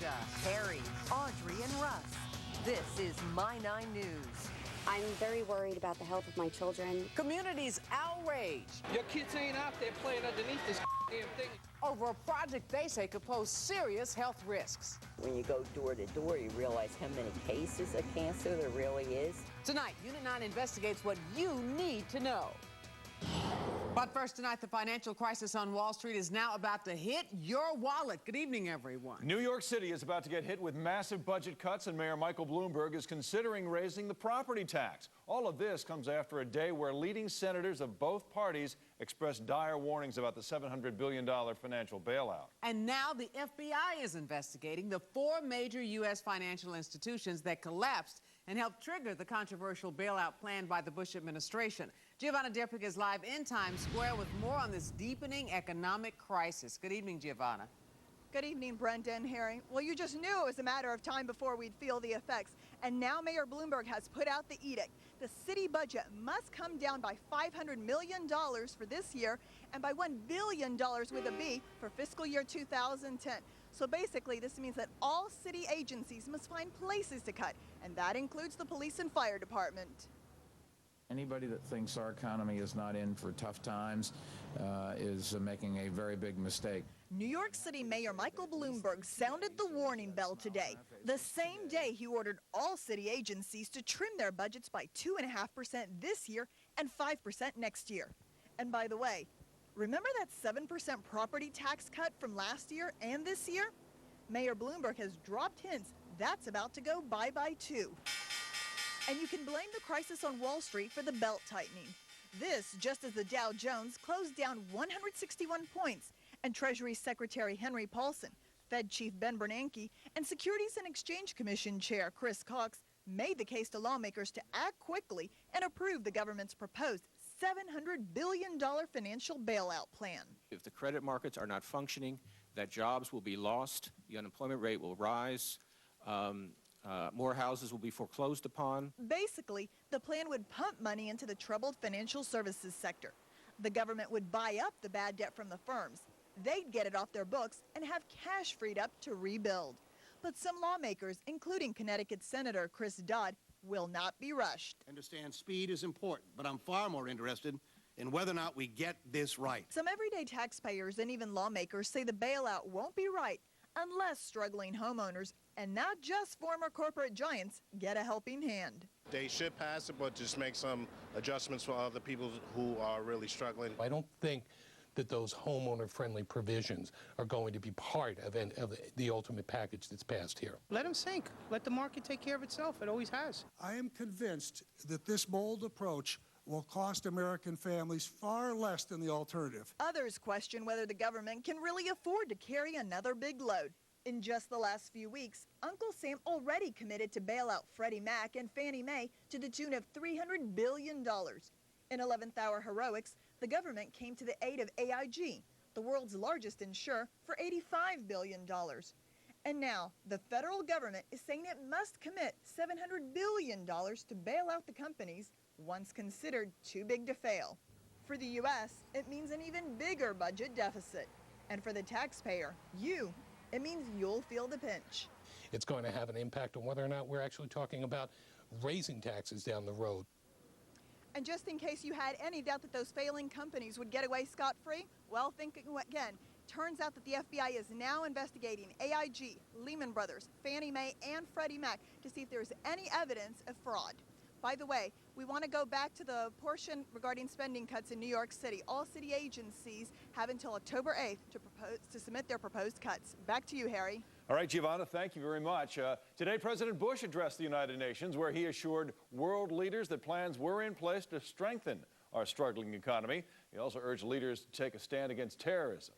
Amanda, Harry, Audrey, and Russ. This is My 9 News. I'm very worried about the health of my children. Communities outraged. Your kids ain't out there playing underneath this damn thing. Over a project they say could pose serious health risks. When you go door to door, you realize how many cases of cancer there really is. Tonight, Unit 9 investigates what you need to know. But first tonight, the financial crisis on Wall Street is now about to hit your wallet. Good evening, everyone. New York City is about to get hit with massive budget cuts, and Mayor Michael Bloomberg is considering raising the property tax. All of this comes after a day where leading senators of both parties expressed dire warnings about the $700 billion financial bailout. And now the FBI is investigating the 4 major U.S. financial institutions that collapsed and helped trigger the controversial bailout plan by the Bush administration. Giovanna Deprick is live in Times Square with more on this deepening economic crisis. Good evening, Giovanna. Good evening, Brenda and Harry. Well, you just knew it was a matter of time before we'd feel the effects. And now Mayor Bloomberg has put out the edict. The city budget must come down by $500 million for this year and by $1 billion with a B for fiscal year 2010. So basically, this means that all city agencies must find places to cut, and that includes the police and fire department. Anybody that thinks our economy is not in for tough times is making a very big mistake. New York City Mayor Michael Bloomberg sounded the warning bell today, the same day he ordered all city agencies to trim their budgets by 2.5% this year and 5% next year. And by the way, remember that 7% property tax cut from last year and this year? Mayor Bloomberg has dropped hints that's about to go bye-bye too. And you can blame the crisis on Wall Street for the belt tightening. This just as the Dow Jones closed down 161 points and Treasury Secretary Henry Paulson, Fed Chief Ben Bernanke, and Securities and Exchange Commission Chair Chris Cox made the case to lawmakers to act quickly and approve the government's proposed $700 billion financial bailout plan. If the credit markets are not functioning, that jobs will be lost, the unemployment rate will rise, more houses will be foreclosed upon. Basically, the plan would pump money into the troubled financial services sector. The government would buy up the bad debt from the firms. They'd get it off their books and have cash freed up to rebuild. But some lawmakers, including Connecticut Senator Chris Dodd, will not be rushed. I understand speed is important, but I'm far more interested in whether or not we get this right. Some everyday taxpayers and even lawmakers say the bailout won't be right unless struggling homeowners, and not just former corporate giants, get a helping hand. They should pass it, but just make some adjustments for other people who are really struggling. I don't think that those homeowner-friendly provisions are going to be part of the ultimate package that's passed here. Let them sink. Let the market take care of itself. It always has. I am convinced that this bold approach will cost American families far less than the alternative. Others question whether the government can really afford to carry another big load. In just the last few weeks, Uncle Sam already committed to bail out Freddie Mac and Fannie Mae to the tune of $300 billion. In 11th hour heroics, the government came to the aid of AIG, the world's largest insurer, for $85 billion. And now, the federal government is saying it must commit $700 billion to bail out the companies once considered too big to fail. For the U.S., it means an even bigger budget deficit. And for the taxpayer, it means you'll feel the pinch. It's going to have an impact on whether or not we're actually talking about raising taxes down the road. And just in case you had any doubt that those failing companies would get away scot-free, well, think again. Turns out that the FBI is now investigating AIG, Lehman Brothers, Fannie Mae, and Freddie Mac to see if there's any evidence of fraud. By the way, we want to go back to the portion regarding spending cuts in New York City. All city agencies have until October 8th to submit their proposed cuts. Back to you, Harry. All right, Giovanna, thank you very much. Today, President Bush addressed the United Nations, where he assured world leaders that plans were in place to strengthen our struggling economy. He also urged leaders to take a stand against terrorism.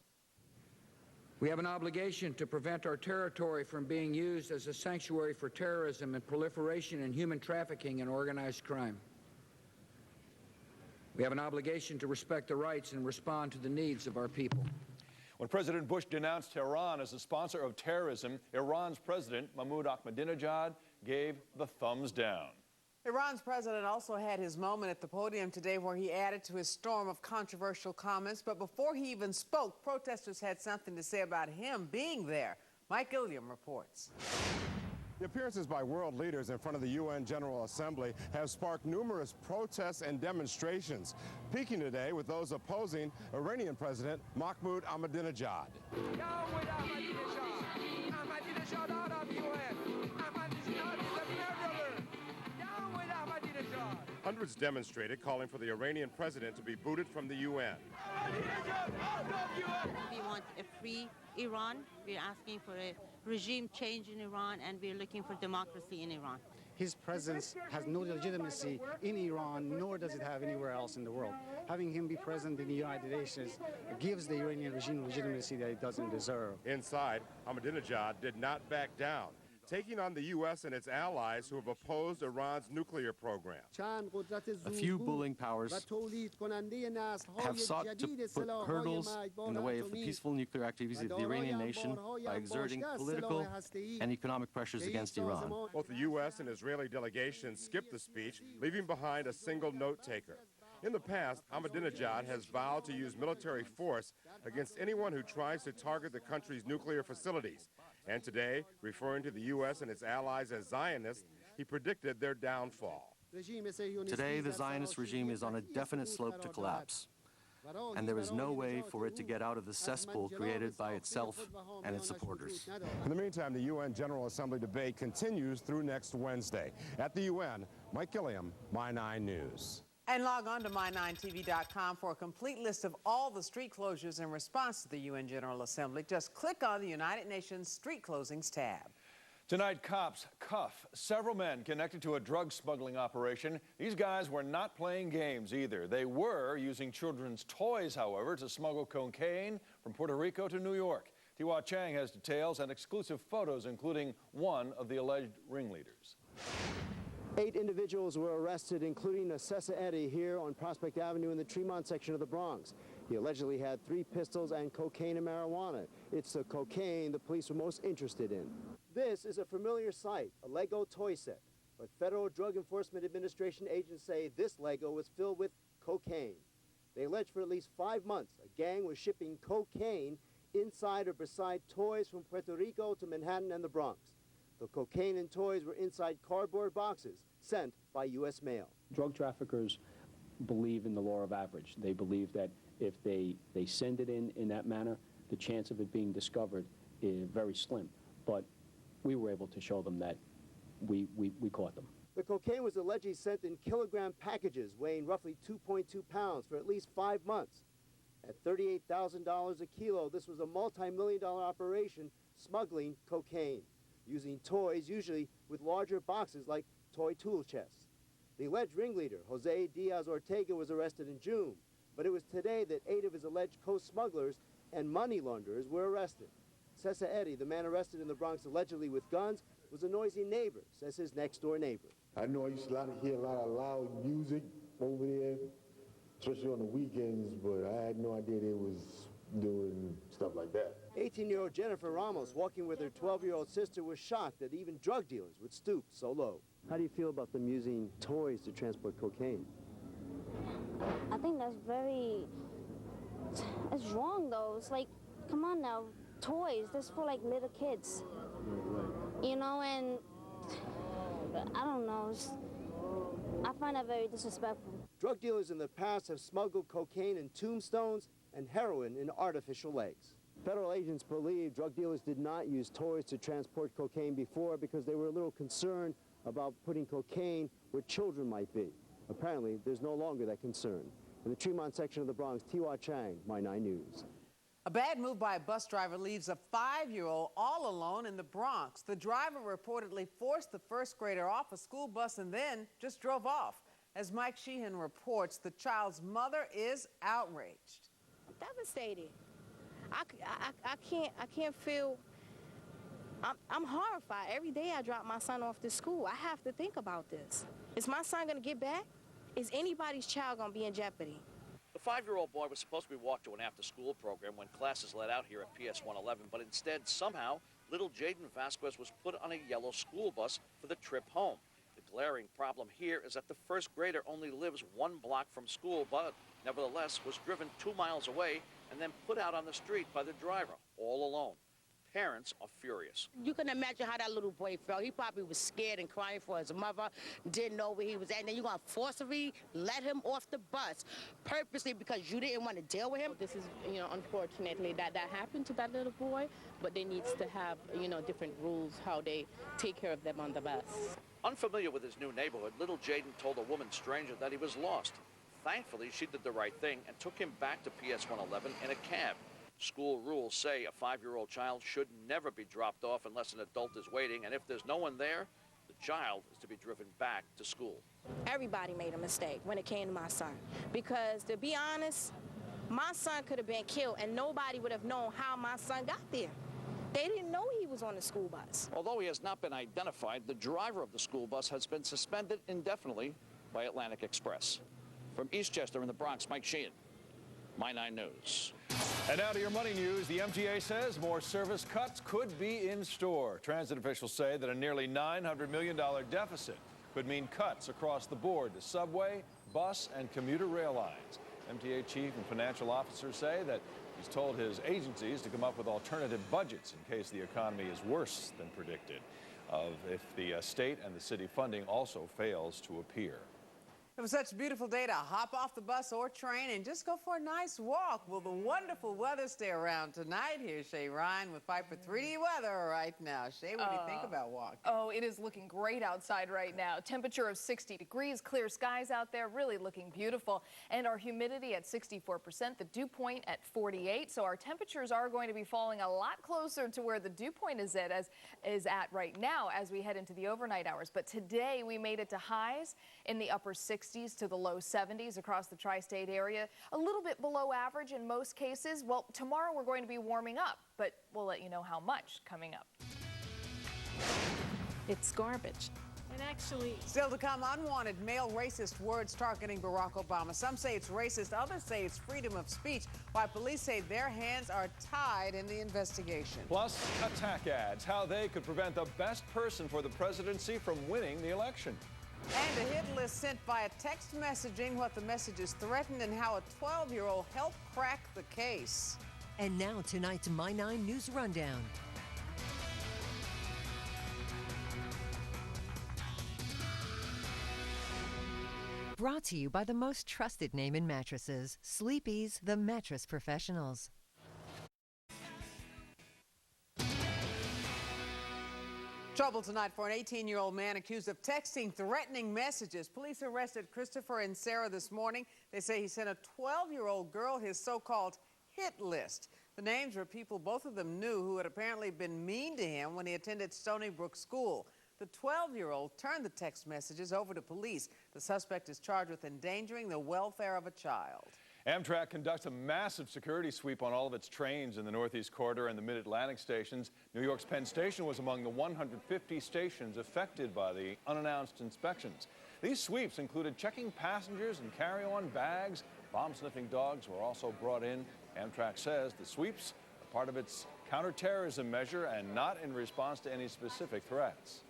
We have an obligation to prevent our territory from being used as a sanctuary for terrorism and proliferation and human trafficking and organized crime. We have an obligation to respect the rights and respond to the needs of our people. When President Bush denounced Tehran as a sponsor of terrorism, Iran's President Mahmoud Ahmadinejad gave the thumbs down. Iran's president also had his moment at the podium today where he added to his storm of controversial comments. But before he even spoke, protesters had something to say about him being there. Mike Gilliam reports. The appearances by world leaders in front of the UN General Assembly have sparked numerous protests and demonstrations, peaking today with those opposing Iranian President Mahmoud Ahmadinejad. Hundreds demonstrated, calling for the Iranian president to be booted from the UN. We want a free Iran. We're asking for a regime change in Iran, and we're looking for democracy in Iran. His presence has no legitimacy in Iran, nor does it have anywhere else in the world. Having him be present in the United Nations gives the Iranian regime legitimacy that it doesn't deserve. Inside, Ahmadinejad did not back down, taking on the U.S. and its allies who have opposed Iran's nuclear program. A few bullying powers have sought to put hurdles in the way of the peaceful nuclear activities of the Iranian nation by exerting political and economic pressures against Iran. Both the U.S. and Israeli delegations skipped the speech, leaving behind a single note-taker. In the past, Ahmadinejad has vowed to use military force against anyone who tries to target the country's nuclear facilities. And today, referring to the U.S. and its allies as Zionists, he predicted their downfall. Today, the Zionist regime is on a definite slope to collapse, and there is no way for it to get out of the cesspool created by itself and its supporters. In the meantime, the UN General Assembly debate continues through next Wednesday. At the UN, Mike Gilliam, My 9 News. And log on to my9tv.com for a complete list of all the street closures in response to the UN General Assembly. Just click on the United Nations Street Closings tab. Tonight, cops cuff several men connected to a drug smuggling operation. These guys were not playing games either. They were using children's toys, however, to smuggle cocaine from Puerto Rico to New York. Tiwa Chang has details and exclusive photos, including one of the alleged ringleaders. 8 individuals were arrested, including Sessa Eddy here on Prospect Avenue in the Tremont section of the Bronx. He allegedly had 3 pistols and cocaine and marijuana. It's the cocaine the police were most interested in. This is a familiar sight, a Lego toy set. But Federal Drug Enforcement Administration agents say this Lego was filled with cocaine. They allege for at least 5 months a gang was shipping cocaine inside or beside toys from Puerto Rico to Manhattan and the Bronx. The cocaine and toys were inside cardboard boxes sent by U.S. mail. Drug traffickers believe in the law of average. They believe that if they send it in that manner, the chance of it being discovered is very slim. But we were able to show them that we caught them. The cocaine was allegedly sent in kilogram packages weighing roughly 2.2 pounds for at least 5 months. At $38,000 a kilo, this was a multi-million-dollar operation smuggling cocaine, using toys usually with larger boxes like toy tool chests. The alleged ringleader, Jose Diaz Ortega, was arrested in June, but it was today that 8 of his alleged co-smugglers and money launderers were arrested. Sessa Eddy, the man arrested in the Bronx allegedly with guns, was a noisy neighbor, says his next-door neighbor. I know I used to hear a lot of loud music over there, especially on the weekends, but I had no idea they was doing stuff like that. 18-year-old Jennifer Ramos, walking with her 12-year-old sister, was shocked that even drug dealers would stoop so low. How do you feel about them using toys to transport cocaine? I think it's wrong though. It's like, come on now, toys, that's for like little kids. You know, and I don't know, I find that very disrespectful. Drug dealers in the past have smuggled cocaine in tombstones and heroin in artificial legs. Federal agents believe drug dealers did not use toys to transport cocaine before because they were a little concerned about putting cocaine where children might be. Apparently, there's no longer that concern. In the Tremont section of the Bronx, Tiwa Chang, My 9 News. A bad move by a bus driver leaves a 5-year-old all alone in the Bronx. The driver reportedly forced the first grader off a school bus and then just drove off. As Mike Sheehan reports, the child's mother is outraged. Devastated. I can't feel, I'm horrified. Every day I drop my son off to school. I have to think about this. Is my son gonna get back? Is anybody's child gonna be in jeopardy? The 5-year-old boy was supposed to be walked to an after-school program when classes let out here at PS 111, but instead, somehow, little Jaden Vasquez was put on a yellow school bus for the trip home. The glaring problem here is that the first grader only lives 1 block from school, but nevertheless was driven 2 miles away and then put out on the street by the driver, all alone. parents are furious. You can imagine how that little boy felt. He probably was scared and crying for his mother, didn't know where he was at. And then you're going to forcibly let him off the bus purposely because you didn't want to deal with him. This is, unfortunately that happened to that little boy, but they needs to have, different rules how they take care of them on the bus. Unfamiliar with his new neighborhood, little Jaden told a woman stranger that he was lost. Thankfully, she did the right thing and took him back to PS 111 in a cab. School rules say a 5-year-old child should never be dropped off unless an adult is waiting, and if there's no one there, the child is to be driven back to school. Everybody made a mistake when it came to my son, because to be honest, my son could have been killed and nobody would have known how my son got there. They didn't know he was on the school bus. Although he has not been identified, the driver of the school bus has been suspended indefinitely by Atlantic Express. From Eastchester in the Bronx, Mike Sheehan, My 9 News. And now to your money news. The MTA says more service cuts could be in store. Transit officials say that a nearly $900 million deficit could mean cuts across the board to subway, bus, and commuter rail lines. MTA chief and financial officers say that he's told his agencies to come up with alternative budgets in case the economy is worse than predicted, if the state and the city funding also fails to appear. It was such a beautiful day to hop off the bus or train and just go for a nice walk. Will the wonderful weather stay around tonight? Here's Shay Ryan with 5 for 3D weather right now. Shay, what do you think about walking? Oh, it is looking great outside right now. Temperature of 60 degrees, clear skies out there, really looking beautiful. And our humidity at 64%, the dew point at 48. So our temperatures are going to be falling a lot closer to where the dew point is at right now as we head into the overnight hours. But today we made it to highs in the upper 60s to the low 70s across the tri-state area. A little bit below average in most cases. Well, tomorrow we're going to be warming up, but we'll let you know how much coming up. It's garbage. And actually, still to come, unwanted male racist words targeting Barack Obama. Some say it's racist, others say it's freedom of speech, while police say their hands are tied in the investigation. Plus, attack ads, how they could prevent the best person for the presidency from winning the election. And a hit list sent via text messaging, what the messages threatened, and how a 12-year-old helped crack the case. And now tonight's My 9 News Rundown. Brought to you by the most trusted name in mattresses, Sleepy's, the mattress professionals. Trouble tonight for an 18-year-old man accused of texting threatening messages. Police arrested Christopher and Sarah this morning. They say he sent a 12-year-old girl his so-called hit list. The names were people both of them knew who had apparently been mean to him when he attended Stony Brook School. The 12-year-old turned the text messages over to police. The suspect is charged with endangering the welfare of a child. Amtrak conducts a massive security sweep on all of its trains in the Northeast Corridor and the Mid-Atlantic stations. New York's Penn Station was among the 150 stations affected by the unannounced inspections. These sweeps included checking passengers and carry-on bags. Bomb-sniffing dogs were also brought in. Amtrak says the sweeps are part of its counterterrorism measure and not in response to any specific threats.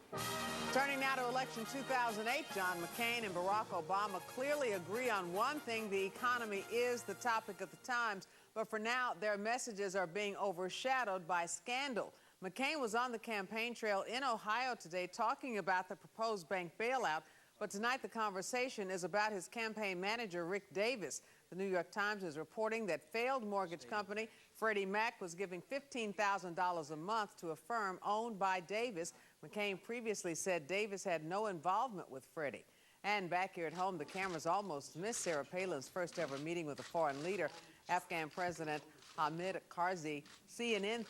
Turning now to election 2008, John McCain and Barack Obama clearly agree on one thing: the economy is the topic of the times. But for now, their messages are being overshadowed by scandal. McCain was on the campaign trail in Ohio today talking about the proposed bank bailout. But tonight the conversation is about his campaign manager, Rick Davis. The New York Times is reporting that failed mortgage company Freddie Mac was giving $15,000 a month to a firm owned by Davis. McCain previously said Davis had no involvement with Freddie. And back here at home, the cameras almost missed Sarah Palin's first ever meeting with a foreign leader, Afghan President Hamid Karzai. CNN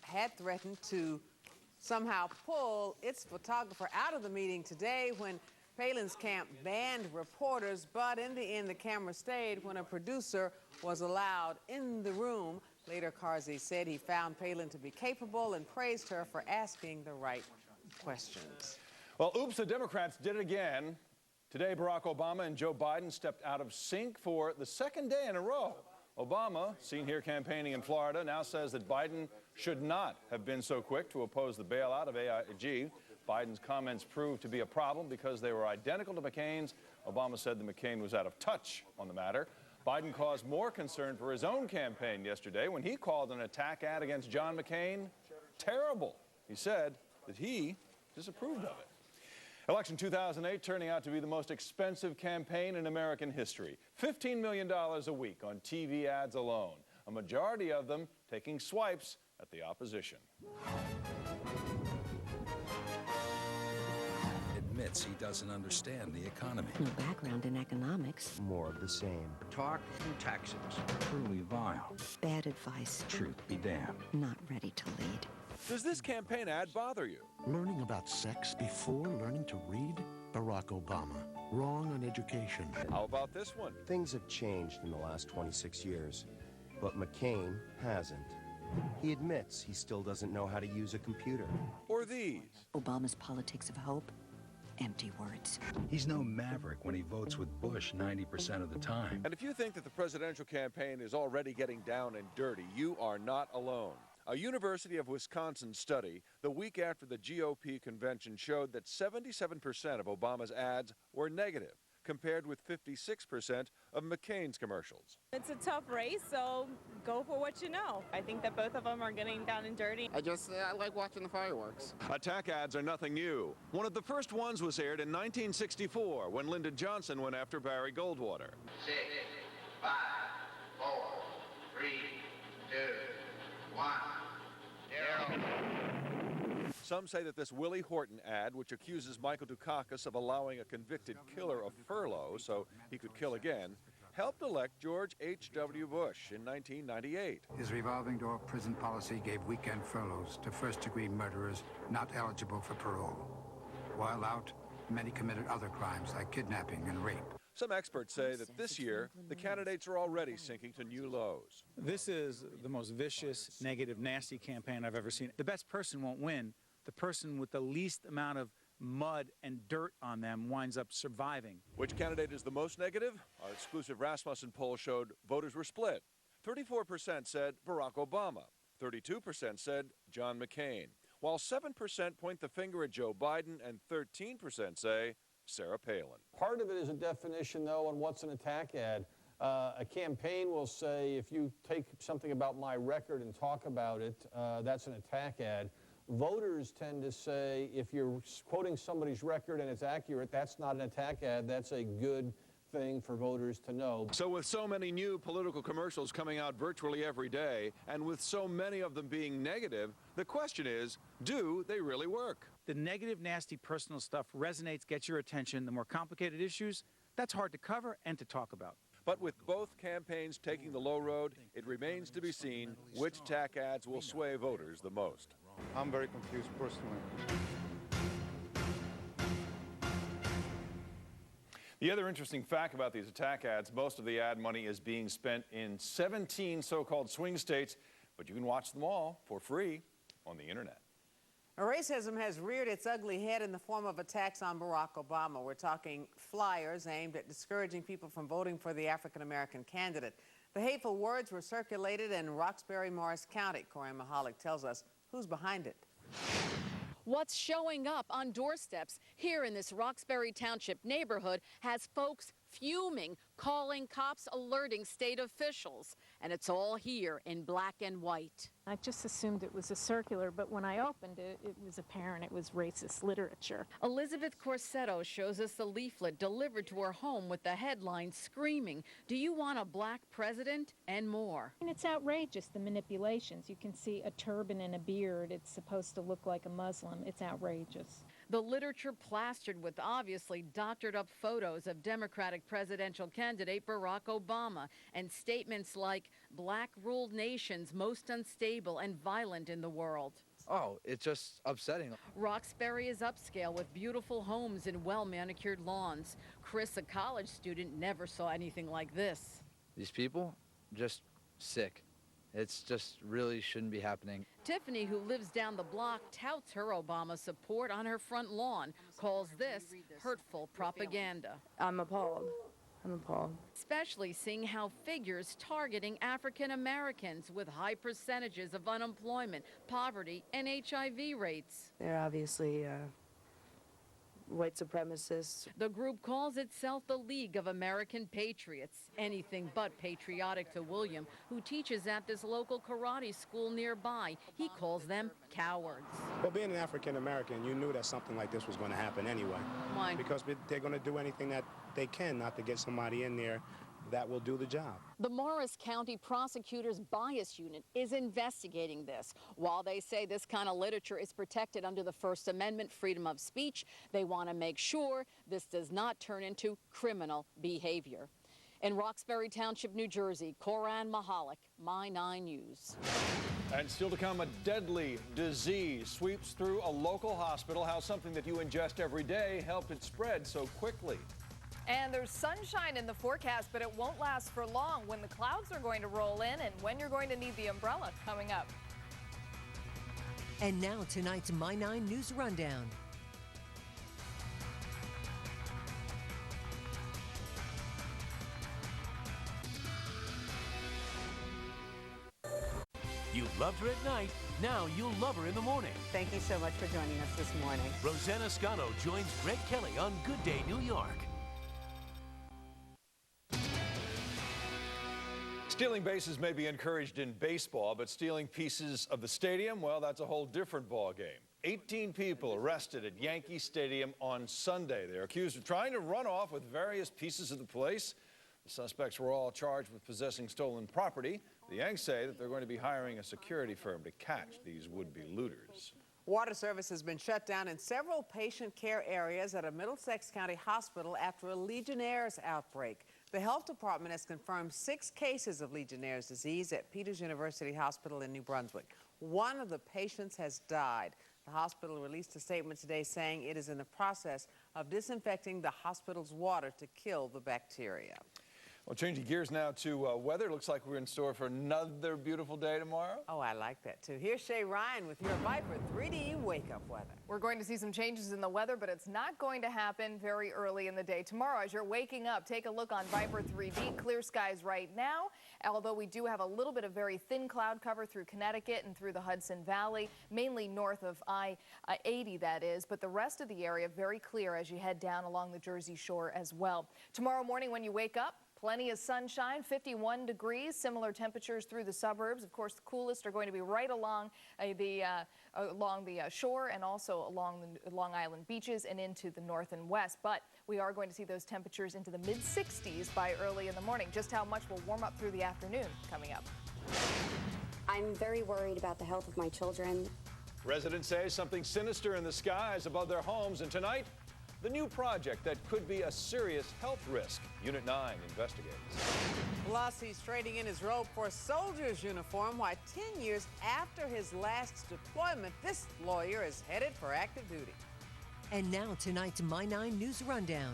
had threatened to somehow pull its photographer out of the meeting today when Palin's camp banned reporters, but in the end, the camera stayed when a producer was allowed in the room. Later, Karzai said he found Palin to be capable and praised her for asking the right questions. Well, oops, the Democrats did it again. Today, Barack Obama and Joe Biden stepped out of sync for the second day in a row. Obama, seen here campaigning in Florida, now says that Biden should not have been so quick to oppose the bailout of AIG. Biden's comments proved to be a problem because they were identical to McCain's. Obama said that McCain was out of touch on the matter. Biden caused more concern for his own campaign yesterday when he called an attack ad against John McCain terrible. He said that he disapproved of it. Election 2008 turning out to be the most expensive campaign in American history. $15 million a week on TV ads alone, a majority of them taking swipes at the opposition. Admits he doesn't understand the economy. No background in economics. More of the same. Talk and taxes. Truly vile. Bad advice. Truth be damned. Not ready to lead. Does this campaign ad bother you? Learning about sex before learning to read? Barack Obama. Wrong on education. How about this one? Things have changed in the last 26 years, but McCain hasn't. He admits he still doesn't know how to use a computer. Or these? Obama's politics of hope. Empty words. He's no maverick when he votes with Bush 90% of the time. And if you think that the presidential campaign is already getting down and dirty, you are not alone. A University of Wisconsin study the week after the GOP convention showed that 77% of Obama's ads were negative, compared with 56% of McCain's commercials. It's a tough race, so go for what you know. I think that both of them are getting down and dirty. I like watching the fireworks. Attack ads are nothing new. One of the first ones was aired in 1964 when Lyndon Johnson went after Barry Goldwater. 6, 5, 4, 3, 2, 1. Some say that this Willie Horton ad, which accuses Michael Dukakis of allowing a convicted killer a furlough so he could kill again, helped elect George H.W. Bush in 1998. His revolving door prison policy gave weekend furloughs to first-degree murderers not eligible for parole. While out, many committed other crimes like kidnapping and rape. Some experts say that this year, the candidates are already sinking to new lows. This is the most vicious, negative, nasty campaign I've ever seen. The best person won't win. The person with the least amount of mud and dirt on them winds up surviving. Which candidate is the most negative? Our exclusive Rasmussen poll showed voters were split. 34% said Barack Obama. 32% said John McCain. While 7% point the finger at Joe Biden and 13% say Sarah Palin. Part of it is a definition, though, on what's an attack ad. A campaign will say, if you take something about my record and talk about it, that's an attack ad. Voters tend to say, if you're quoting somebody's record and it's accurate, that's not an attack ad, that's a good thing for voters to know. So with so many new political commercials coming out virtually every day, and with so many of them being negative, the question is, do they really work? The negative, nasty, personal stuff resonates, gets your attention. The more complicated issues, that's hard to cover and to talk about. But with both campaigns taking the low road, it remains to be seen which attack ads will sway voters the most. I'm very confused personally. The other interesting fact about these attack ads, most of the ad money is being spent in 17 so-called swing states, but you can watch them all for free on the internet. Racism has reared its ugly head in the form of attacks on Barack Obama. We're talking flyers aimed at discouraging people from voting for the African-American candidate. The hateful words were circulated in Roxbury, Morris County. Corey Mahalik tells us who's behind it. What's showing up on doorsteps here in this Roxbury Township neighborhood has folks fuming, calling cops, alerting state officials. And it's all here in black and white. I just assumed it was a circular, but when I opened it, it was apparent it was racist literature. Elizabeth Corsetto shows us the leaflet delivered to her home with the headline screaming, "Do you want a black president?" and more. And it's outrageous, the manipulations. You can see a turban and a beard. It's supposed to look like a Muslim. It's outrageous. The literature plastered with obviously doctored up photos of Democratic presidential candidate Barack Obama and statements like, "Black-ruled nations most unstable and violent in the world." Oh, it's just upsetting. Roxbury is upscale with beautiful homes and well-manicured lawns. Chris, a college student, never saw anything like this. These people, just sick. It's just really shouldn't be happening. Tiffany, who lives down the block, touts her Obama support on her front lawn, calls this hurtful propaganda. I'm appalled. I'm appalled. Especially seeing how figures targeting African Americans with high percentages of unemployment, poverty, and HIV rates. They're obviously white supremacists. The group calls itself the League of American Patriots, anything but patriotic to William, who teaches at this local karate school nearby. He calls them cowards. Well, being an African American, you knew that something like this was going to happen anyway. Why? Because they're going to do anything that they can not to get somebody in there that will do the job. The Morris County Prosecutor's Bias Unit is investigating this. While they say this kind of literature is protected under the First Amendment, freedom of speech, they want to make sure this does not turn into criminal behavior. In Roxbury Township, New Jersey, Koran Mahalik, My 9 News. And still to come, a deadly disease sweeps through a local hospital. How something that you ingest every day helped it spread so quickly. And there's sunshine in the forecast, but it won't last for long. When the clouds are going to roll in and when you're going to need the umbrella coming up. And now tonight's My 9 News Rundown. You loved her at night, now you'll love her in the morning. Thank you so much for joining us this morning. Rosanna Scano joins Greg Kelly on Good Day New York. Stealing bases may be encouraged in baseball, but stealing pieces of the stadium, well, that's a whole different ball game. 18 people arrested at Yankee Stadium on Sunday. They're accused of trying to run off with various pieces of the place. The suspects were all charged with possessing stolen property. The Yanks say that they're going to be hiring a security firm to catch these would-be looters. Water service has been shut down in several patient care areas at a Middlesex County hospital after a Legionnaire's outbreak. The health department has confirmed 6 cases of Legionnaire's disease at Peters University Hospital in New Brunswick. One of the patients has died. The hospital released a statement today saying it is in the process of disinfecting the hospital's water to kill the bacteria. Well, changing gears now to weather. Looks like we're in store for another beautiful day tomorrow. Oh, I like that, too. Here's Shay Ryan with your Viper 3D wake-up weather. We're going to see some changes in the weather, but it's not going to happen very early in the day. Tomorrow, as you're waking up, take a look on Viper 3D. Clear skies right now, although we do have a little bit of very thin cloud cover through Connecticut and through the Hudson Valley, mainly north of I-80, that is. But the rest of the area, very clear as you head down along the Jersey Shore as well. Tomorrow morning when you wake up, plenty of sunshine, 51 degrees, similar temperatures through the suburbs. Of course, the coolest are going to be right along the shore and also along the Long Island beaches and into the north and west. But we are going to see those temperatures into the mid-60s by early in the morning. Just how much will warm up through the afternoon coming up. I'm very worried about the health of my children. Residents say something sinister in the skies above their homes, and tonight, the new project that could be a serious health risk. Unit 9 investigates. Plus, he's trading in his robe for a soldier's uniform, while 10 years after his last deployment, this lawyer is headed for active duty. And now tonight's My 9 News Rundown.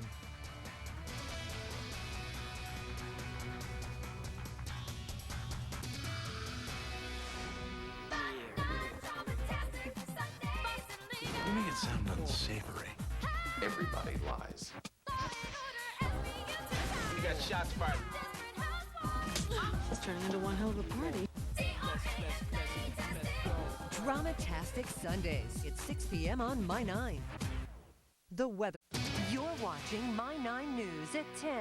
You make it sound unsavory. Everybody lies. You got shots fired. It's turning into one hell of a party. Dramatastic Sundays at 6 p.m. on My 9. The weather. You're watching My 9 News at 10.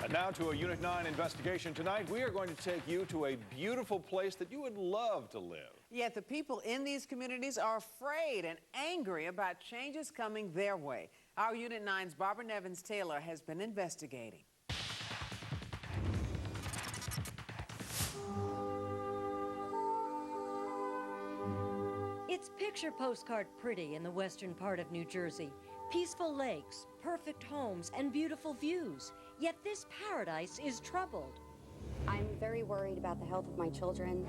And now to a Unit 9 investigation. Tonight, we are going to take you to a beautiful place that you would love to live. Yet the people in these communities are afraid and angry about changes coming their way. Our Unit 9's Barbara Nevins-Taylor has been investigating. It's picture postcard pretty in the western part of New Jersey. Peaceful lakes, perfect homes, and beautiful views. Yet this paradise is troubled. I'm very worried about the health of my children.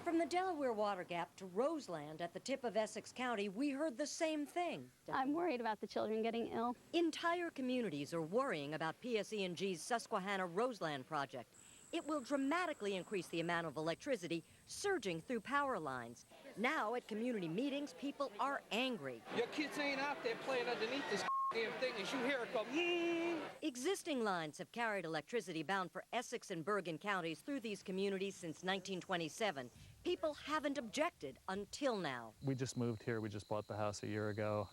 From the Delaware Water Gap to Roseland at the tip of Essex County, we heard the same thing. I'm worried about the children getting ill. Entire communities are worrying about PSE&G's Susquehanna-Roseland project. It will dramatically increase the amount of electricity surging through power lines. Now, at community meetings, people are angry. Your kids ain't out there playing underneath this damn thing as you hear it go, Existing lines have carried electricity bound for Essex and Bergen counties through these communities since 1927. People haven't objected until now. We just moved here. We just bought the house a year ago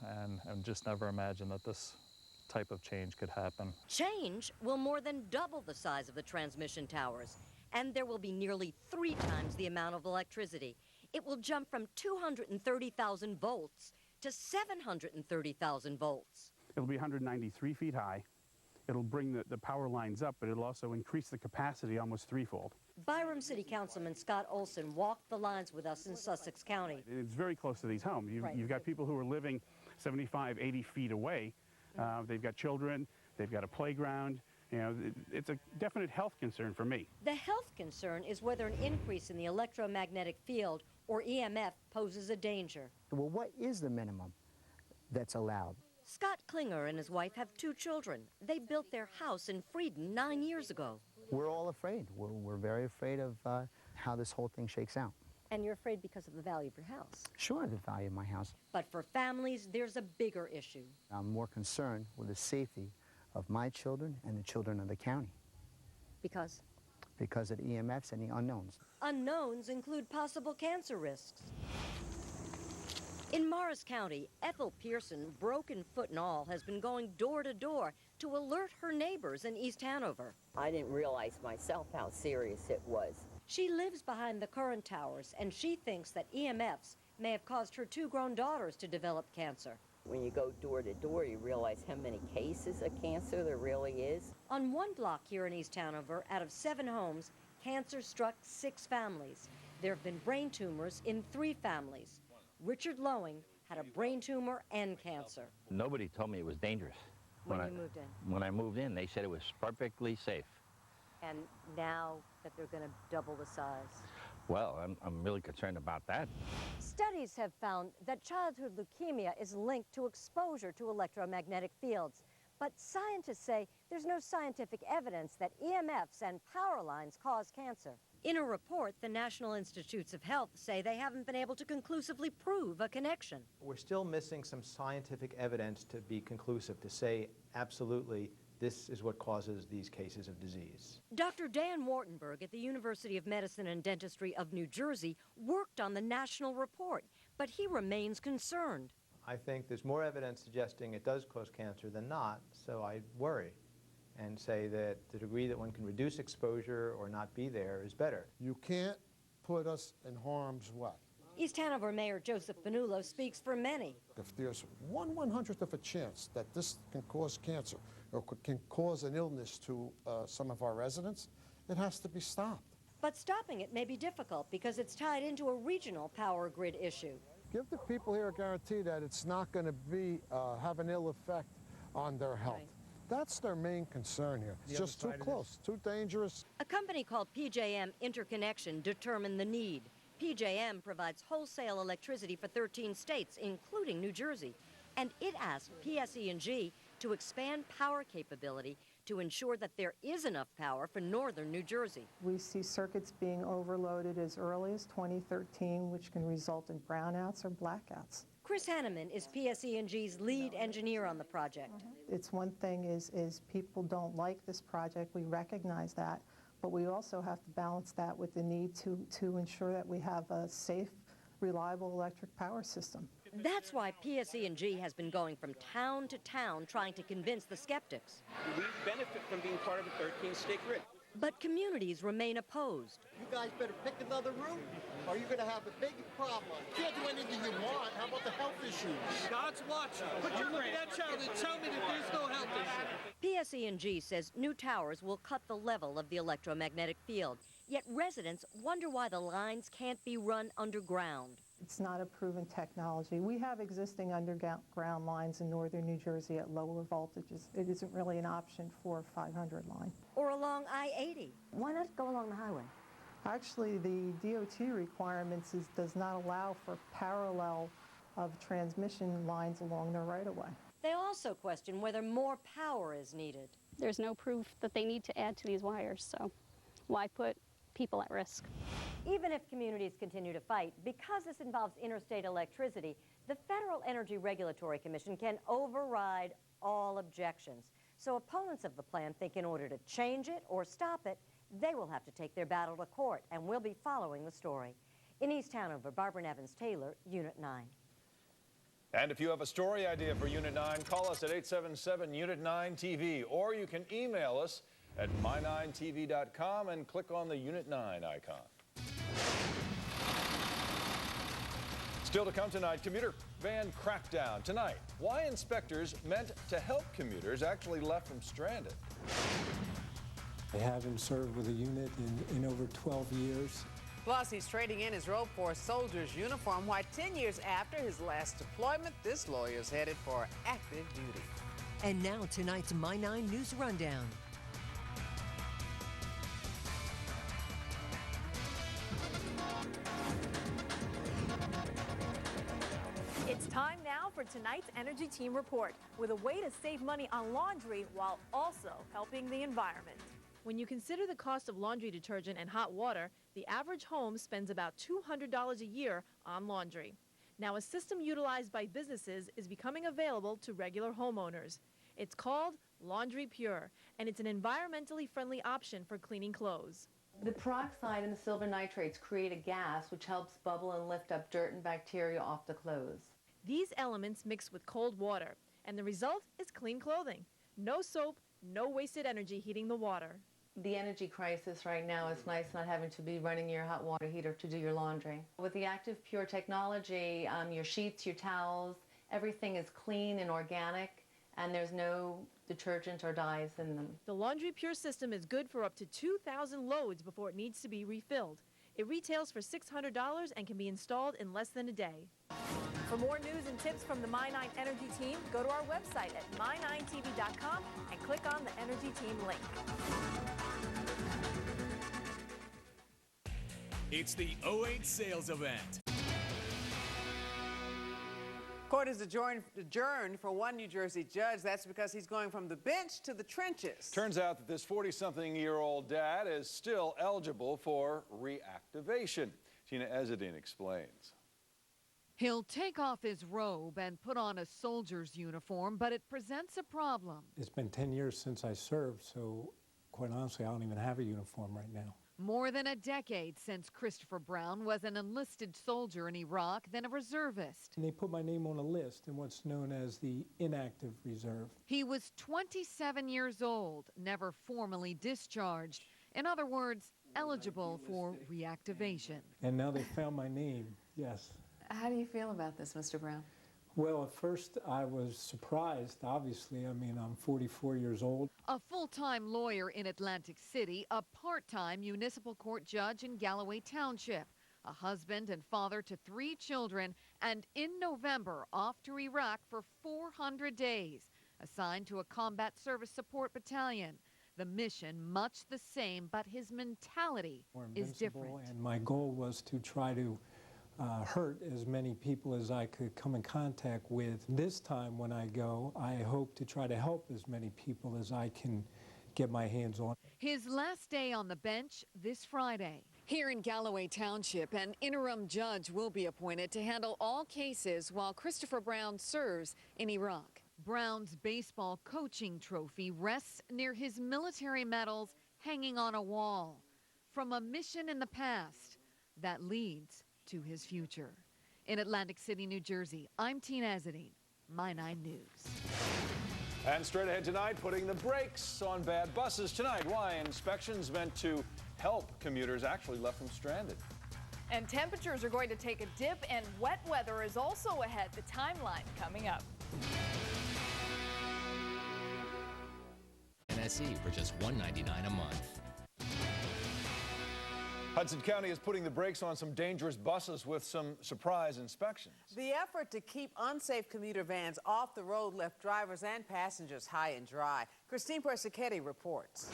and just never imagined that this type of change could happen. Change will more than double the size of the transmission towers, and there will be nearly 3 times the amount of electricity. It will jump from 230,000 volts to 730,000 volts. It'll be 193 feet high. It'll bring the power lines up, but it'll also increase the capacity almost threefold. Byram City Councilman Scott Olson walked the lines with us in Sussex County. It's very close to these homes. You've got people who are living 75, 80 feet away. They've got children, they've got a playground. You know, it's a definite health concern for me. The health concern is whether an increase in the electromagnetic field, or EMF, poses a danger. Well, what is the minimum that's allowed? Scott Klinger and his wife have 2 children. They built their house in Frieden 9 years ago. We're all afraid. We're very afraid of how this whole thing shakes out. And you're afraid because of the value of your house? Sure, the value of my house. But for families, there's a bigger issue. I'm more concerned with the safety of my children and the children of the county. Because? Because of EMFs and the unknowns. Unknowns include possible cancer risks. In Morris County, Ethel Pearson, broken foot and all, has been going door to door to alert her neighbors in East Hanover. I didn't realize myself how serious it was. She lives behind the current towers, and she thinks that EMFs may have caused her 2 grown daughters to develop cancer. When you go door to door, you realize how many cases of cancer there really is. On 1 block here in East Hanover, out of 7 homes, cancer struck 6 families. There have been brain tumors in 3 families. Richard Lowing had a brain tumor and cancer. Nobody told me it was dangerous. When you moved in? When I moved in, they said it was perfectly safe. And now that they're going to double the size? Well, I'm really concerned about that. Studies have found that childhood leukemia is linked to exposure to electromagnetic fields. But scientists say there's no scientific evidence that EMFs and power lines cause cancer. In a report, the National Institutes of Health say they haven't been able to conclusively prove a connection. We're still missing some scientific evidence to be conclusive, to say absolutely this is what causes these cases of disease. Dr. Dan Wartenberg at the University of Medicine and Dentistry of New Jersey worked on the national report, but he remains concerned. I think there's more evidence suggesting it does cause cancer than not, so I worry and say that the degree that one can reduce exposure or not be there is better. You can't put us in harm's way. East Hanover Mayor Joseph Bonullo speaks for many. If there's 1/100th of a chance that this can cause cancer or can cause an illness to some of our residents, it has to be stopped. But stopping it may be difficult because it's tied into a regional power grid issue. Give the people here a guarantee that it's not going to be have an ill effect on their health. Right. That's their main concern here. It's just too close, too dangerous. A company called PJM Interconnection determined the need. PJM provides wholesale electricity for 13 states, including New Jersey. And it asked PSE&G to expand power capability to ensure that there is enough power for northern New Jersey. We see circuits being overloaded as early as 2013, which can result in brownouts or blackouts. Chris Hanneman is PSE&G's lead engineer on the project. It's one thing is people don't like this project. We recognize that. But we also have to balance that with the need to ensure that we have a safe, reliable electric power system. That's why PSE&G has been going from town to town trying to convince the skeptics. We benefit from being part of a 13-state grid. But communities remain opposed. You guys better pick another route, or you're going to have a big problem. You can't do anything you want. How about the health issues? God's watching. Put your look at that child and tell me that there's no health issue. PSE&G says new towers will cut the level of the electromagnetic field. Yet residents wonder why the lines can't be run underground. It's not a proven technology. We have existing underground lines in northern New Jersey at lower voltages. It isn't really an option for a 500 line. Or along I-80. Why not go along the highway? Actually, the DOT requirements does not allow for parallel of transmission lines along the right-of-way. They also question whether more power is needed. There's no proof that they need to add to these wires, so why put people at risk? Even if communities continue to fight, because this involves interstate electricity, the Federal Energy Regulatory Commission can override all objections. So opponents of the plan think in order to change it or stop it, they will have to take their battle to court, and we'll be following the story. In East Hanover, Barbara Nevins-Taylor, Unit 9. And if you have a story idea for Unit 9, call us at 877-Unit-9-TV, or you can email us at my9tv.com and click on the Unit 9 icon. Still to come tonight, commuter van crackdown. Tonight, why inspectors meant to help commuters actually left them stranded. I haven't served with a unit in over 12 years. Plus, he's trading in his robe for a soldier's uniform. Why 10 years after his last deployment, this lawyer's headed for active duty. And now tonight's My 9 News Rundown. It's time now for tonight's Energy Team Report, with a way to save money on laundry while also helping the environment. When you consider the cost of laundry detergent and hot water, the average home spends about $200 a year on laundry. Now, a system utilized by businesses is becoming available to regular homeowners. It's called Laundry Pure, and it's an environmentally friendly option for cleaning clothes. The peroxide and the silver nitrates create a gas which helps bubble and lift up dirt and bacteria off the clothes. These elements mix with cold water, and the result is clean clothing. No soap, no wasted energy heating the water. The energy crisis right now, it's nice not having to be running your hot water heater to do your laundry. With the Active Pure technology, your sheets, your towels, everything is clean and organic, and there's no detergent or dyes in them. The Laundry Pure system is good for up to 2,000 loads before it needs to be refilled. It retails for $600 and can be installed in less than a day. For more news and tips from the My 9 Energy Team, go to our website at my9tv.com and click on the Energy Team link. It's the 08 sales event. Court is adjourned for one New Jersey judge. That's because he's going from the bench to the trenches. Turns out that this 40-something-year-old dad is still eligible for reactivation. Tina Ezedine explains. He'll take off his robe and put on a soldier's uniform, but it presents a problem. It's been 10 years since I served, so quite honestly, I don't even have a uniform right now. More than a decade since Christopher Brown was an enlisted soldier in Iraq, then a reservist. And they put my name on a list in what's known as the inactive reserve. He was 27 years old, never formally discharged. In other words, eligible for reactivation. And now they found my name, yes. How do you feel about this, Mr. Brown? Well, at first I was surprised, obviously. I mean, I'm 44 years old. A full-time lawyer in Atlantic City, a part-time municipal court judge in Galloway Township, a husband and father to 3 children, and in November off to Iraq for 400 days, assigned to a combat service support battalion. The mission much the same, but his mentality is different. And my goal was to try to hurt as many people as I could come in contact with. This time when I go, I hope to try to help as many people as I can get my hands on. His last day on the bench this Friday. Here in Galloway Township, an interim judge will be appointed to handle all cases while Christopher Brown serves in Iraq. Brown's baseball coaching trophy rests near his military medals hanging on a wall. From a mission in the past that leads to his future. In Atlantic City, New Jersey, I'm Tina Ezedine, My 9 News. And straight ahead tonight, putting the brakes on bad buses. Tonight, why inspections meant to help commuters actually left them stranded. And temperatures are going to take a dip, and wet weather is also ahead. The timeline coming up. NSE for just $1.99 a month. Hudson County is putting the brakes on some dangerous buses with some surprise inspections. The effort to keep unsafe commuter vans off the road left drivers and passengers high and dry. Christine Persichetti reports.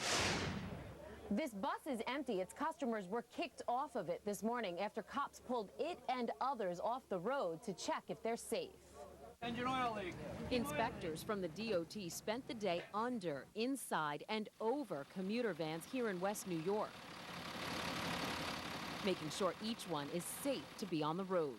This bus is empty. Its customers were kicked off of it this morning after cops pulled it and others off the road to check if they're safe. Engine oil leak. Inspectors from the DOT spent the day under, inside, and over commuter vans here in West New York, making sure each one is safe to be on the road.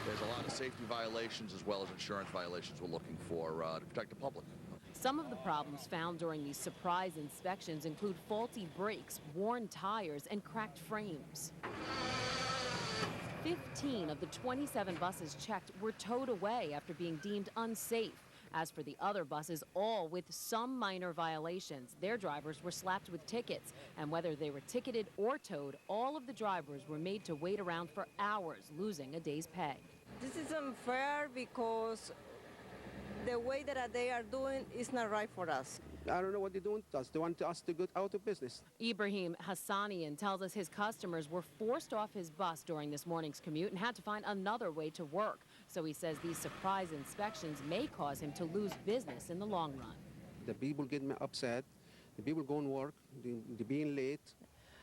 There's a lot of safety violations as well as insurance violations we're looking for to protect the public. Some of the problems found during these surprise inspections include faulty brakes, worn tires, and cracked frames. 15 of the 27 buses checked were towed away after being deemed unsafe. As for the other buses, all with some minor violations, their drivers were slapped with tickets. And whether they were ticketed or towed, all of the drivers were made to wait around for hours, losing a day's pay. This is unfair because the way that they are doing is not right for us. I don't know what they're doing to us. They want us to go out of business. Ibrahim Hassanian tells us his customers were forced off his bus during this morning's commute and had to find another way to work. So he says these surprise inspections may cause him to lose business in the long run. The people get upset. The people go to work. They're being late.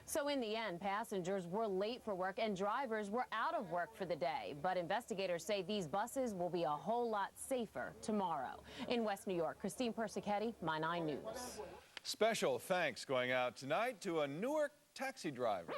So in the end, passengers were late for work and drivers were out of work for the day. But investigators say these buses will be a whole lot safer tomorrow. In West New York, Christine Persichetti, My 9 News. Special thanks going out tonight to a Newark taxi driver.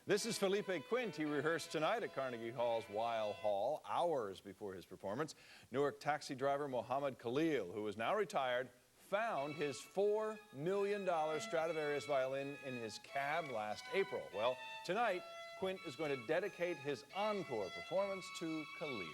This is Felipe Quint. He rehearsed tonight at Carnegie Hall's Weil Hall, hours before his performance. Newark taxi driver Mohammed Khalil, who is now retired, found his $4 million Stradivarius violin in his cab last April. Well, tonight, Quint is going to dedicate his encore performance to Khalil.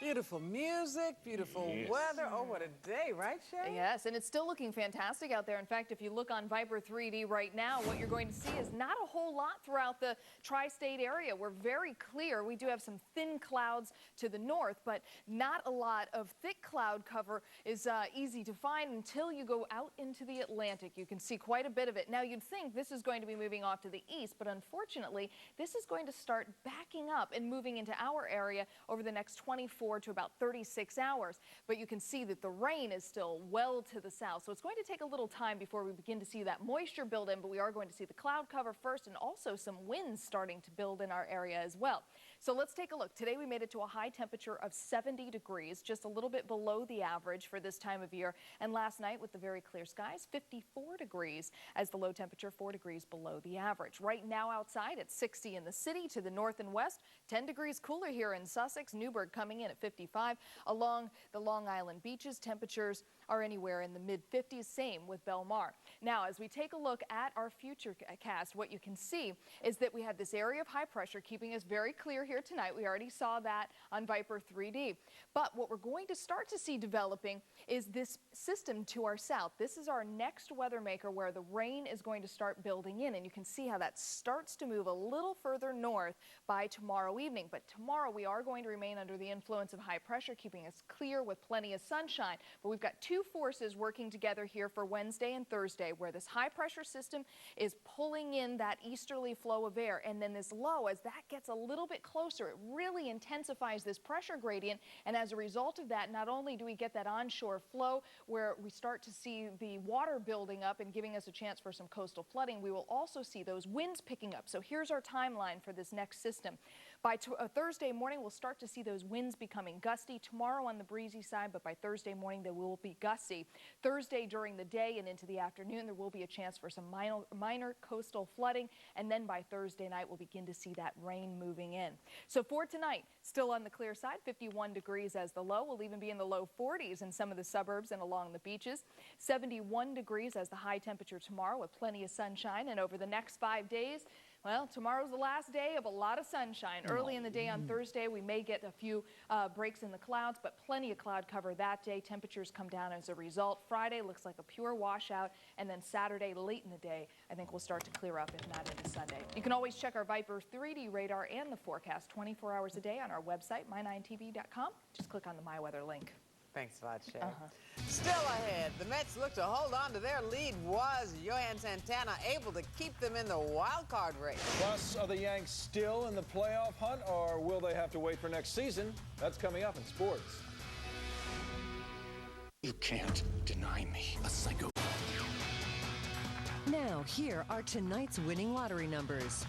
Beautiful music, beautiful weather. Oh, what a day, right, Shay? Yes, and it's still looking fantastic out there. In fact, if you look on Viper 3D right now, what you're going to see is not a whole lot throughout the tri-state area. We're very clear. We do have some thin clouds to the north, but not a lot of thick cloud cover is easy to find until you go out into the Atlantic. You can see quite a bit of it. Now, you'd think this is going to be moving off to the east, but unfortunately, this is going to start backing up and moving into our area over the next 24 to about 36 hours. But you can see that the rain is still well to the south. So it's going to take a little time before we begin to see that moisture build in, but we are going to see the cloud cover first and also some winds starting to build in our area as well. So let's take a look. Today we made it to a high temperature of 70 degrees, just a little bit below the average for this time of year. And last night with the very clear skies, 54 degrees as the low temperature, 4 degrees below the average. Right now outside it's 60 in the city to the north and west, 10 degrees cooler here in Sussex, Newburgh coming in at 55. Along the Long Island beaches, temperatures are anywhere in the mid-50s, same with Belmar. Now, as we take a look at our future cast, what you can see is that we have this area of high pressure keeping us very clear here tonight. We already saw that on Viper 3D. But what we're going to start to see developing is this system to our south. This is our next weather maker where the rain is going to start building in, and you can see how that starts to move a little further north by tomorrow evening. But tomorrow we are going to remain under the influence of high pressure, keeping us clear with plenty of sunshine. But we've got two forces working together here for Wednesday and Thursday, where this high pressure system is pulling in that easterly flow of air, and then this low, as that gets a little bit closer, it really intensifies this pressure gradient. And as a result of that, not only do we get that onshore flow where we start to see the water building up and giving us a chance for some coastal flooding, we will also see those winds picking up. So here's our timeline for this next system. By Thursday morning, we'll start to see those winds becoming gusty. Tomorrow on the breezy side, but by Thursday morning, they will be gusty. Thursday during the day and into the afternoon, there will be a chance for some minor coastal flooding. And then by Thursday night, we'll begin to see that rain moving in. So for tonight, still on the clear side, 51 degrees as the low. We'll even be in the low 40s in some of the suburbs and along the beaches. 71 degrees as the high temperature tomorrow with plenty of sunshine. And over the next 5 days, well, tomorrow's the last day of a lot of sunshine. Early in the day on Thursday, we may get a few breaks in the clouds, but plenty of cloud cover that day. Temperatures come down as a result. Friday looks like a pure washout, and then Saturday, late in the day, I think we'll start to clear up, if not into Sunday. You can always check our Viper 3D radar and the forecast 24 hours a day on our website, my9tv.com. Just click on the My Weather link. Thanks a lot, Shay. Still ahead, the Mets look to hold on to their lead. Was Johan Santana able to keep them in the wild card race? Plus, are the Yanks still in the playoff hunt, or will they have to wait for next season? That's coming up in sports. You can't deny me, a psycho. Now, here are tonight's winning lottery numbers.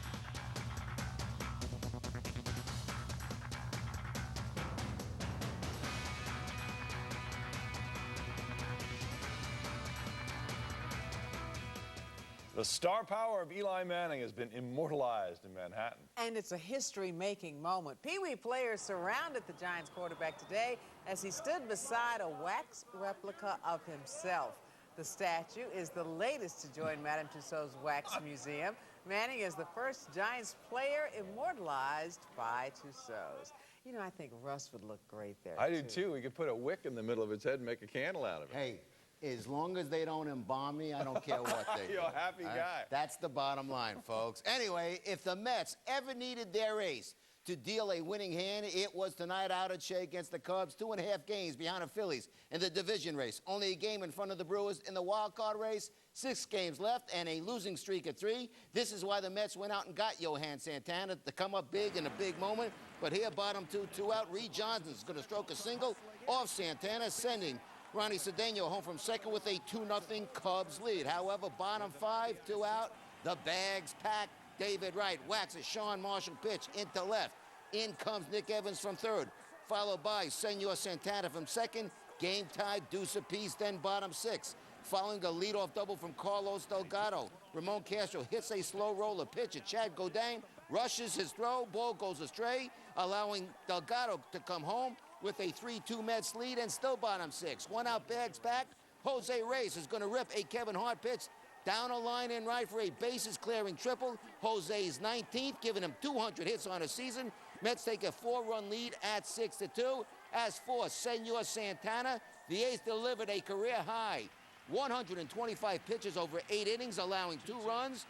The star power of Eli Manning has been immortalized in Manhattan. And it's a history-making moment. Pee Wee players surrounded the Giants quarterback today as he stood beside a wax replica of himself. The statue is the latest to join Madame Tussauds Wax Museum. Manning is the first Giants player immortalized by Tussauds. You know, I think Russ would look great there, I do, too. We could put a wick in the middle of his head and make a candle out of it. Hey, as long as they don't embalm me, I don't care what they do. You're a happy guy. That's the bottom line, folks. Anyway, if the Mets ever needed their ace to deal a winning hand, it was tonight out at Shea against the Cubs, 2.5 games behind the Phillies in the division race. Only a game in front of the Brewers in the wild card race. 6 games left and a losing streak at 3. This is why the Mets went out and got Johan Santana to come up big in a big moment. But here, bottom 2 out. Reed Johnson's going to stroke a single off Santana, sending Ronnie Cedeno home from second with a 2-0 Cubs lead. However, bottom 5, 2 out. The bags packed. David Wright waxes Sean Marshall pitch into left. In comes Nick Evans from third, followed by Senor Santana from second. Game tied, deuce apiece, then bottom 6. Following a leadoff double from Carlos Delgado, Ramon Castro hits a slow roller pitch at Chad Gaudin, rushes his throw, ball goes astray, allowing Delgado to come home with a 3-2 Mets lead, and still bottom 6. 1 out, bags packed. Jose Reyes is going to rip a Kevin Hart pitch down a line in right for a bases-clearing triple. Jose's 19th, giving him 200 hits on a season. Mets take a 4-run lead at 6-2. As for Senor Santana, the ace delivered a career-high 125 pitches over 8 innings, allowing 2 runs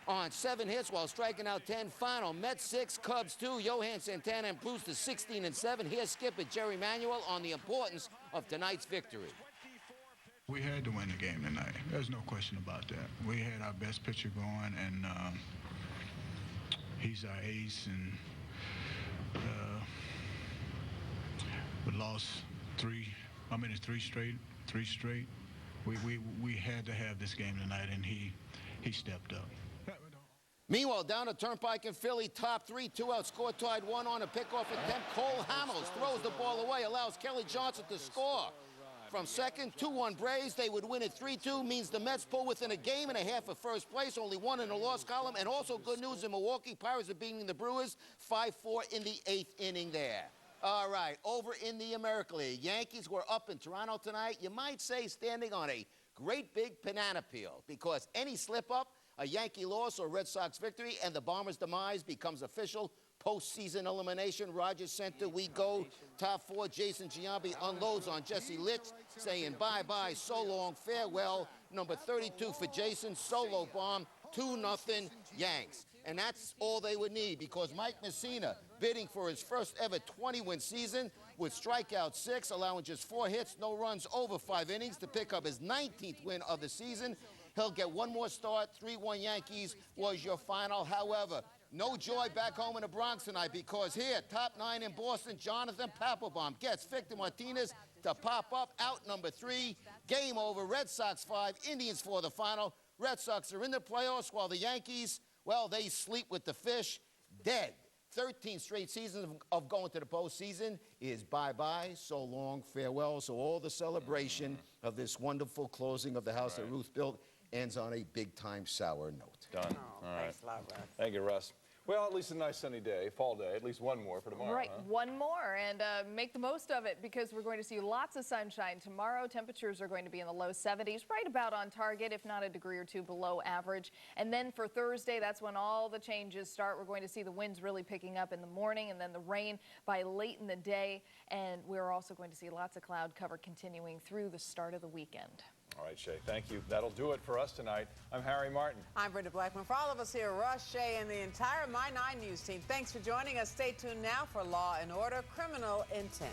on 7 hits while striking out 10. Final, Mets 6, Cubs 2. Johan Santana improves to 16-7. Here's skipper Jerry Manuel on the importance of tonight's victory. We had to win the game tonight. There's no question about that. We had our best pitcher going, and he's our ace, and we lost 3 straight. We had to have this game tonight, and he stepped up. Meanwhile, down the Turnpike in Philly, top 3, 2 out, score tied, 1 on a pickoff attempt. Cole Hamels throws the ball away, allows Kelly Johnson to score. From second, 2-1 Braves. They would win it 3-2, means the Mets pull within a game and a half of first place, only 1 in the loss column. And also good news in Milwaukee, Pirates are beating the Brewers 5-4 in the 8th inning there. All right, over in the American League, Yankees were up in Toronto tonight. You might say standing on a great big banana peel, because any slip-up, a Yankee loss or Red Sox victory, and the Bombers' demise becomes official. Postseason elimination. Rogers Center, we go. Top 4, Jason Giambi unloads on Jesse Litch, saying bye-bye, so long, farewell. Number 32 for Jason, solo bomb, 2-0 Yanks. And that's all they would need, because Mike Messina, bidding for his first ever 20-win season, with strikeout 6, allowing just 4 hits, no runs over 5 innings to pick up his 19th win of the season. He'll get 1 more start. 3-1 Yankees was your final. However, no joy back home in the Bronx tonight, because here, top 9 in Boston, Jonathan Papelbon gets Victor Martinez to pop up, out number 3. Game over, Red Sox 5, Indians 4 the final. Red Sox are in the playoffs, while the Yankees, well, they sleep with the fish, dead. 13 straight seasons of going to the postseason is bye-bye, so long, farewell. So all the celebration of this wonderful closing of the house that Ruth built ends on a big-time sour note. Done. All right. Thanks a lot, Russ. Thank you, Russ. Well, at least a nice sunny day, fall day, at least 1 more for tomorrow. Right, huh? 1 more, and make the most of it, because we're going to see lots of sunshine tomorrow. Temperatures are going to be in the low 70s, right about on target, if not a degree or 2 below average. And then for Thursday, that's when all the changes start. We're going to see the winds really picking up in the morning, and then the rain by late in the day. And we're also going to see lots of cloud cover continuing through the start of the weekend. All right, Shay, thank you. That'll do it for us tonight. I'm Harry Martin. I'm Brenda Blackman. For all of us here, Russ, Shay, and the entire My 9 News team, thanks for joining us. Stay tuned now for Law and Order: Criminal Intent.